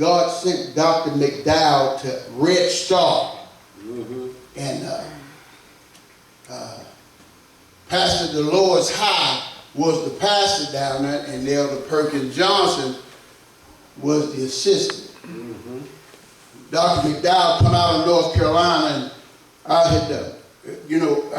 God sent Dr. McDowell to Red Star. And Pastor Dolores High was the pastor down there, and Elder Perkins Johnson was the assistant. Dr. McDowell come out of North Carolina, and I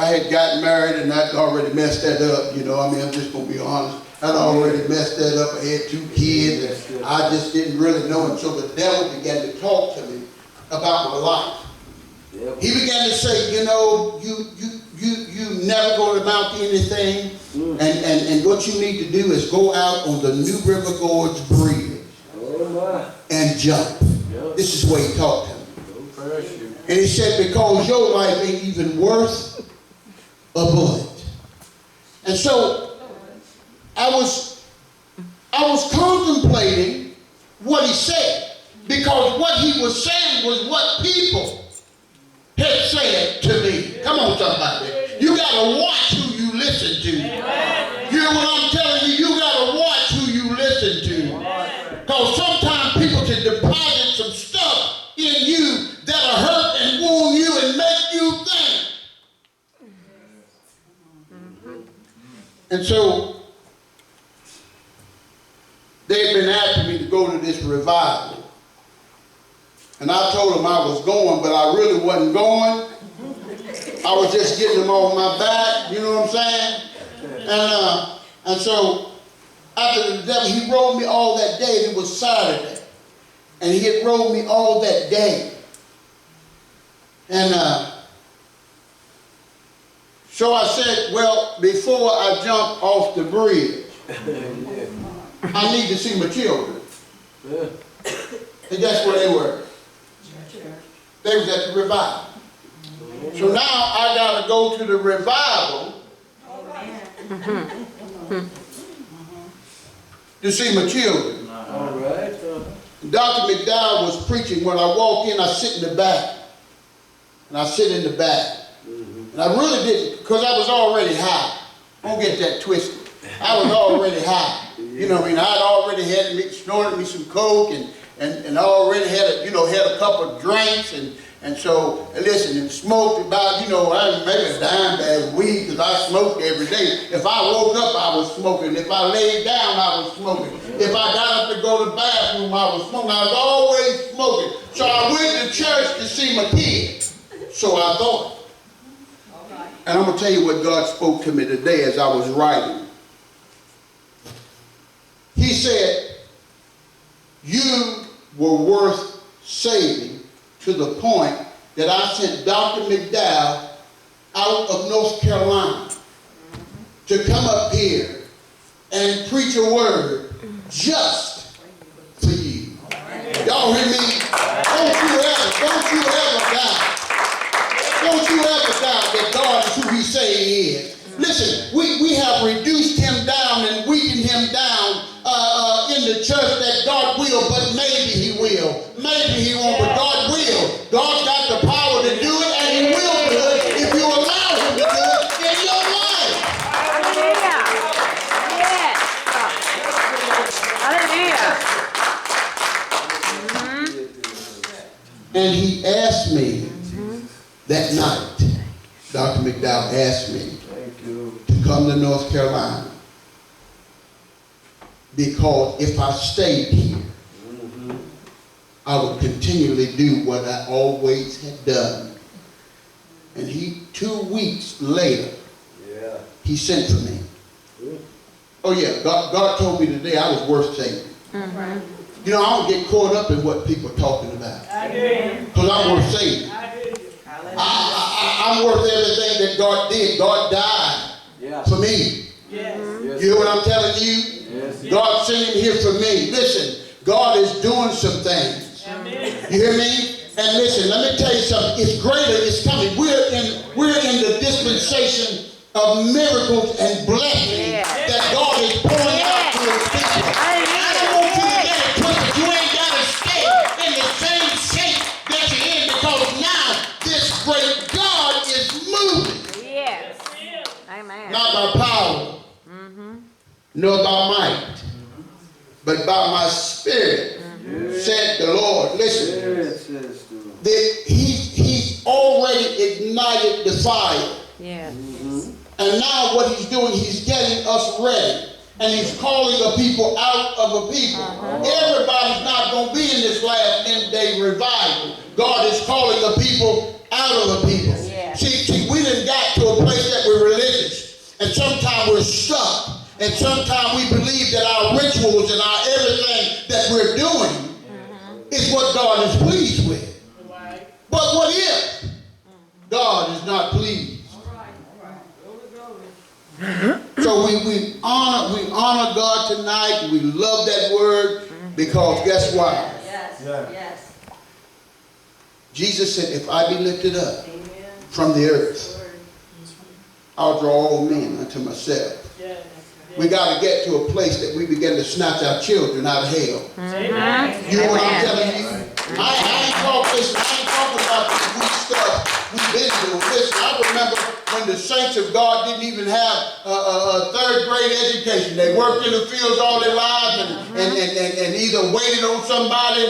had gotten married, and I'd already messed that up. I'm just going to be honest. I'd already messed that up. I had 2 kids, and I just didn't really know it. So the devil began to talk to me about my life. Yep. He began to say, you never going to amount to anything, and what you need to do is go out on the New River Gorge Bridge and jump. Yep. This is the way he talked to me. And he said, because your life ain't even worth a bullet. And so I was contemplating what he said, because what he was saying was what people had said to me. Come on, somebody. You got to watch who you listen to. Amen. You know what I'm telling you? You got to watch who you listen to. Because sometimes people can deposit some stuff in you that'll hurt and wound you and make you think. And so they had been asking me to go to this revival. And I told them I was going, but I really wasn't going. I was just getting them off my back, you know what I'm saying? And so after the devil, he rode me all that day, and it was Saturday. And he had rode me all that day. And so I said, well, before I jump off the bridge, I need to see my children. And guess where they were? They was at the revival. So now I got to go to the revival to see my children. All right. Dr. McDowell was preaching. When I walk in, I sit in the back. And I sit in the back. And I really didn't, because I was already high. Don't get that twisted. I was already high. You know what I mean? I'd already had snorted me some coke and I already had a couple of drinks and so, listen, and smoked about, maybe a dime bag of weed, because I smoked every day. If I woke up, I was smoking. If I laid down, I was smoking. If I got up to go to the bathroom, I was smoking. I was always smoking. So I went to church to see my kids. So I thought. And I'm going to tell you what God spoke to me today as I was writing. He said, you were worth saving, to the point that I sent Dr. McDowell out of North Carolina to come up here and preach a word just for you. Y'all hear me? Don't you ever doubt. Don't you ever doubt that God is who he say he is. Listen, we have reduced him down and weakened him down in the church that God will, but maybe he will. Maybe he won't, but God will. God's got the power to do it, and he will do it if you allow him to do it in your life. Hallelujah. Yes. Hallelujah. And he asked me that night, Dr. McDowell asked me to come to North Carolina, because if I stayed here, I would continually do what I always had done. And 2 weeks later, he sent for me. Oh yeah, God told me today I was worth saving. I don't get caught up in what people are talking about. Because I'm worth saving. I'm worth everything that God did. God died for me. You hear what I'm telling you? God sent him here for me. Listen, God is doing some things. You hear me? And listen, let me tell you something. It's greater, it's coming. We're in the dispensation of miracles and blessings that God is pouring out to his people. I don't want you to get it twisted. You ain't got to stay in the same shape that you're in, because now this great God is moving. Yes. Amen. Not by power, nor by might, but by my spirit, said the Lord. Listen, that he's already ignited the fire. Yes. And now what he's doing, he's getting us ready. And he's calling a people out of a people. Everybody's not going to be in this last end day revival. God is calling a people out of a people. Yeah. See, we done got to a place that we're religious. And sometimes we're stuck. And sometimes we believe that our rituals and our everything that we're doing is what God is pleased with. But what if God is not pleased? So we honor God tonight. We love that word because guess what? Yes. Jesus said, if I be lifted up from the earth, I'll draw all men unto myself. We got to get to a place that we begin to snatch our children out of hell. You know what I'm telling you? I ain't talking about this weak stuff we've been doing. Listen, I remember when the saints of God didn't even have a third grade education. They worked in the fields all their lives and either waited on somebody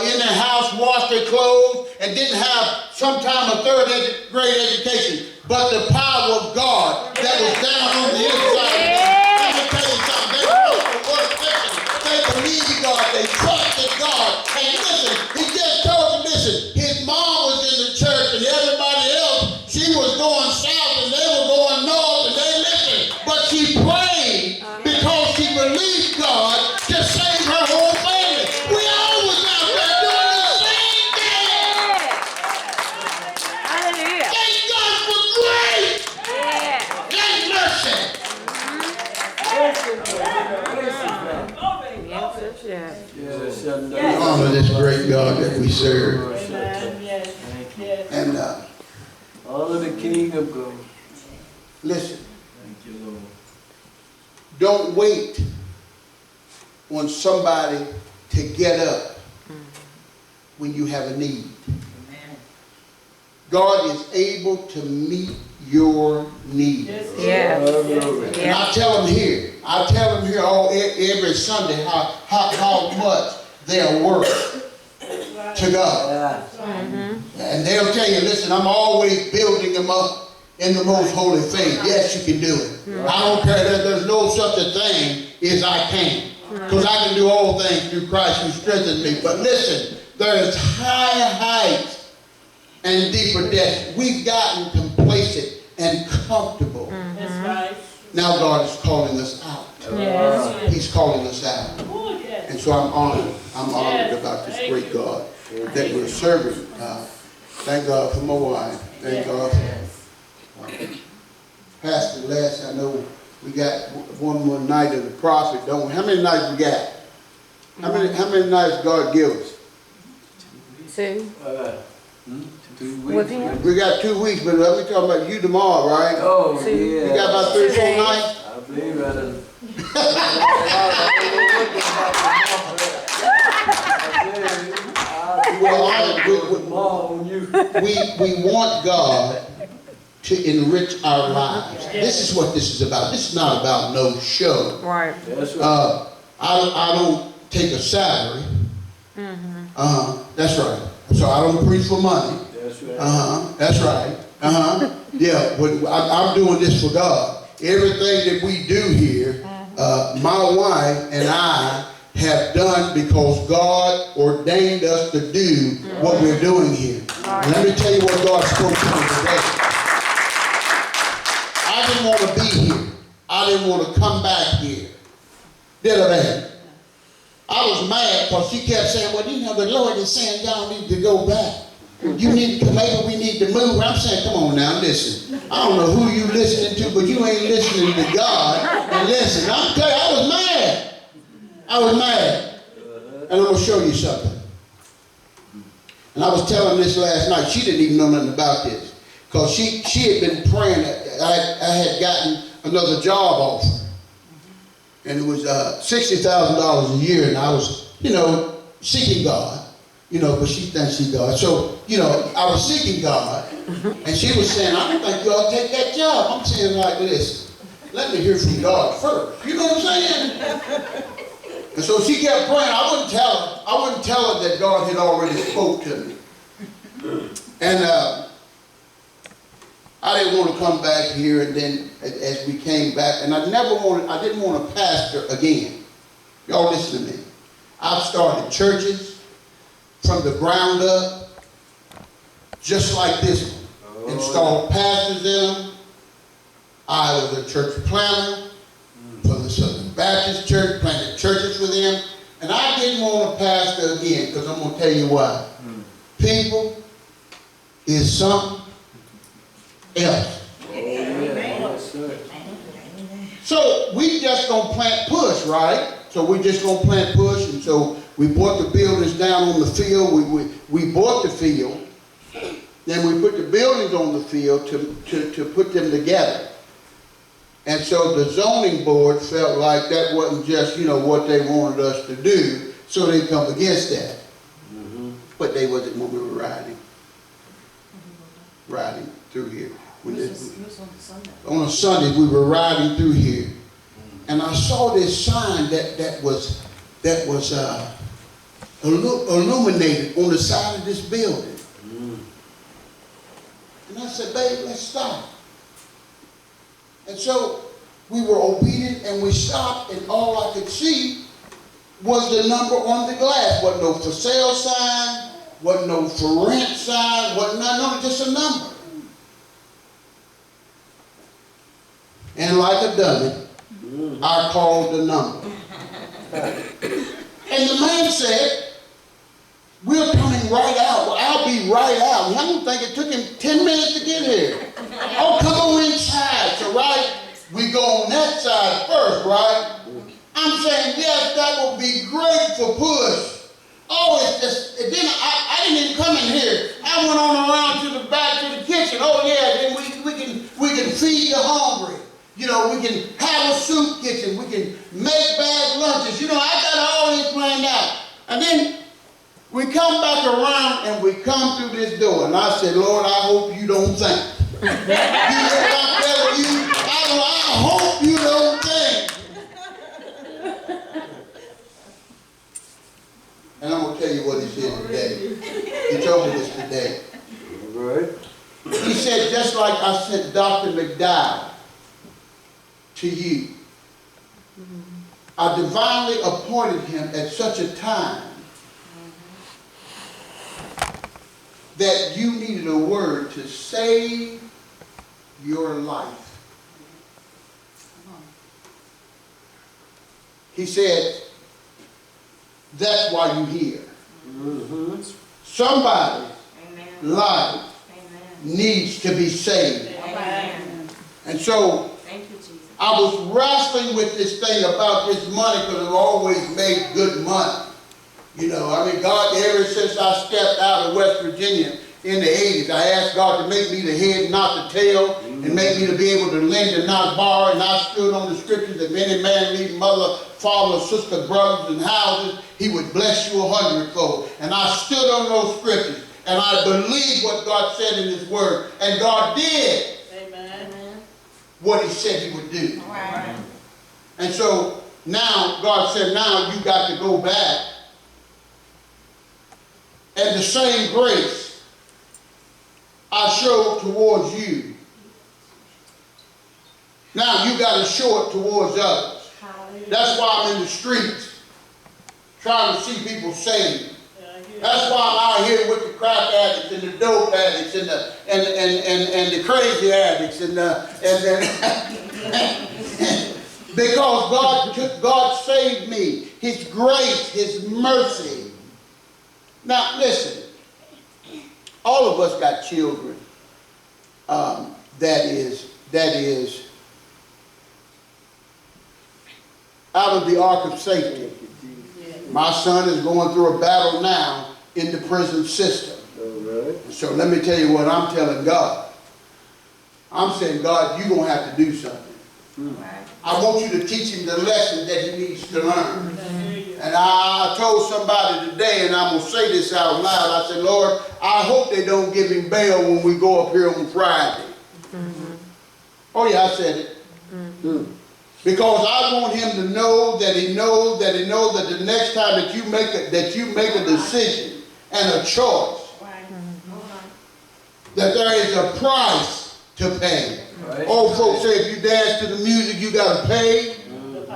in their house, washed their clothes, and didn't have sometime a third grade education. But the power of God that was down on the inside. Let me tell you something. They wrote the word, listen, they believed God, they trusted God. And listen, he just told them, listen, his mom was in the church and everybody else, she was going south and they were going north and they listened. But she prayed because she believed God to save her whole family. We all was out there doing the same thing. Hallelujah. Thank God for grace Yeah. and mercy. We honor this great God that we serve. And Honor the King of God. listen, Thank you, Lord. don't wait on somebody to get up when you have a need. God is able to meet your needs. Yes. And I tell them here every Sunday how much they are worth to God. And they'll tell you, listen, I'm always building them up in the most holy faith. Yes, you can do it. I don't care that there's no such a thing as I can. Because I can do all things through Christ who strengthens me. But listen, there is higher heights and deeper depths. We've gotten complacent and comfortable. That's right. Now God is calling us out. Yes. He's calling us out. Oh, yes. And so I'm honored. I'm honored about this great God that we're serving. Thank God for my wife. Thank God for Pastor Les. I know we got one more night of the prophet, don't we? How many nights we got? How many nights God give us? 2. 2 weeks. With him? We got 2 weeks, but let me talk about you tomorrow, right? Oh, See, yeah. We got about 3 or 4 days. nights. I believe it. We want God to enrich our lives. This is what this is about. This is not about no show. Right. That's right. I don't take a salary. That's right. So I don't preach for money. That's right. That's right. Yeah, but I'm doing this for God. Everything that we do here, my wife and I have done because God ordained us to do what we're doing here. And let me tell you what God spoke to me today. I didn't want to be here. I didn't want to come back here. Did I, baby? I was mad because she kept saying, well, you know, the Lord is saying y'all need to go back. You need to, maybe we need to move. I'm saying, come on now, listen. I don't know who you listening to, but you ain't listening to God. And listen, I'm telling you, I was mad. I was mad. And I'm going to show you something. And I was telling this last night. She didn't even know nothing about this. Because she had been praying. I had gotten another job offer. And it was $60,000 a year. And I was, seeking God. But she thinks she's God. So, I was seeking God. And she was saying, I don't think you ought to take that job. I'm saying like this. Let me hear from God first. You know what I'm saying? And so she kept praying. I wouldn't tell her that God had already spoke to me. And I didn't want to come back here, and then as we came back, and I didn't want to pastor again. Y'all listen to me. I've started churches from the ground up, just like this one. Installed pastors in them. I was a church planter for the Southern Baptist Church, planted churches with them, and I didn't want to pastor again, because I'm going to tell you why. People is something else. So we just gonna plant P.U.S.H, right? So we just gonna plant P.U.S.H, and so we brought the buildings down on the field. We bought the field, then we put the buildings on the field to put them together. And so the zoning board felt like that wasn't just, what they wanted us to do, so they come against that. But they wasn't when we were riding through here. On a Sunday, we were riding through here, and I saw this sign that was illuminated on the side of this building. And I said, babe, let's stop. And so we were obedient, and we stopped, and all I could see was the number on the glass. Wasn't no for sale sign, wasn't no for rent sign, wasn't no, just a number. And like a dummy, I called the number. And the man said, we're coming right out. Well, I'll be right out. I don't think it took him 10 minutes to get here. Oh, come on inside. So, right, we go on that side first, right? I'm saying, yes, that will be great for P.U.S.H. Oh, it's just, then I didn't even come in here. I went on around to the back to the kitchen. Oh, yeah, then we can feed the hungry. We can have a soup kitchen. We can make bad lunches. I got all this planned out. And then we come back around and we come through this door. And I said, Lord, I hope you don't think. I hope you don't think. And I'm going to tell you what he said today. He told me this today. All right. He said, just like I sent Dr. McDowell to you, I divinely appointed him at such a time that you needed a word to save your life. He said, that's why you're here. Somebody's life needs to be saved. And so I was wrestling with this thing about this money, because I've always made good money. God, ever since I stepped out of West Virginia in the 80s, I asked God to make me the head, not the tail, and make me to be able to lend and not borrow. And I stood on the scriptures that if any man leave mother, father, sister, brothers, and houses, he would bless you 100-fold. And I stood on those scriptures, and I believed what God said in his word. And God did what he said he would do. Right. And so now God said, now you got to go back, and the same grace I showed towards you, now you got to show it towards others. That's why I'm in the streets trying to see people saved. That's why I'm out here with the crack addicts and the dope addicts and the crazy addicts because God saved me. His grace, his mercy. Now listen, all of us got children. That is out of the ark of safety. My son is going through a battle now in the prison system. So let me tell you what I'm telling God. I'm saying, God, you're going to have to do something. I want you to teach him the lesson that he needs to learn. And I told somebody today, and I'm going to say this out loud, I said, Lord, I hope they don't give him bail when we go up here on Friday. Oh yeah, I said it. Because I want him to know that he knows that the next time that you make a decision and a choice, that there is a price to pay. Right. Old folks say if you dance to the music, you got to pay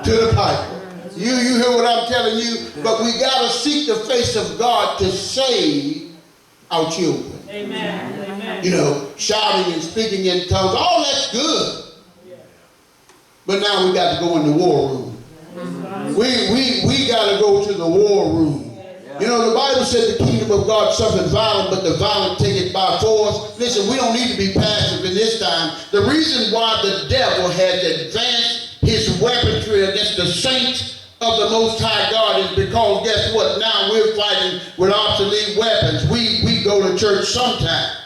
to the piper. You hear what I'm telling you? But we got to seek the face of God to save our children. Amen. Amen. You know, shouting and speaking in tongues, all that's good. But now we got to go in the war room. We got to go to the war room. You know, the Bible said the kingdom of God suffered violence, but the violent take it by force. Listen, we don't need to be passive in this time. The reason why the devil has advanced his weaponry against the saints of the Most High God is because, guess what? Now we're fighting with obsolete weapons. We go to church sometimes.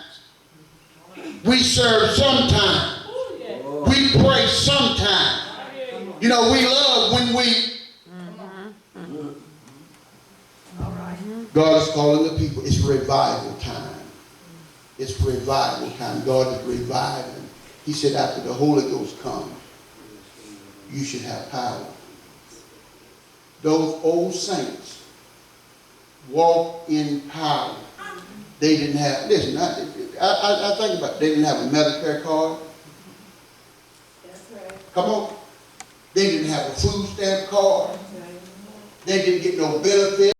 We serve sometimes. We pray sometimes. You know, we love when we... God is calling the people. It's revival time. It's revival time. God is reviving. He said after the Holy Ghost comes, you should have power. Those old saints walk in power. They didn't have, listen, I think about it. They didn't have a Medicare card. That's right. Come on. They didn't have a food stamp card. They didn't get no benefit.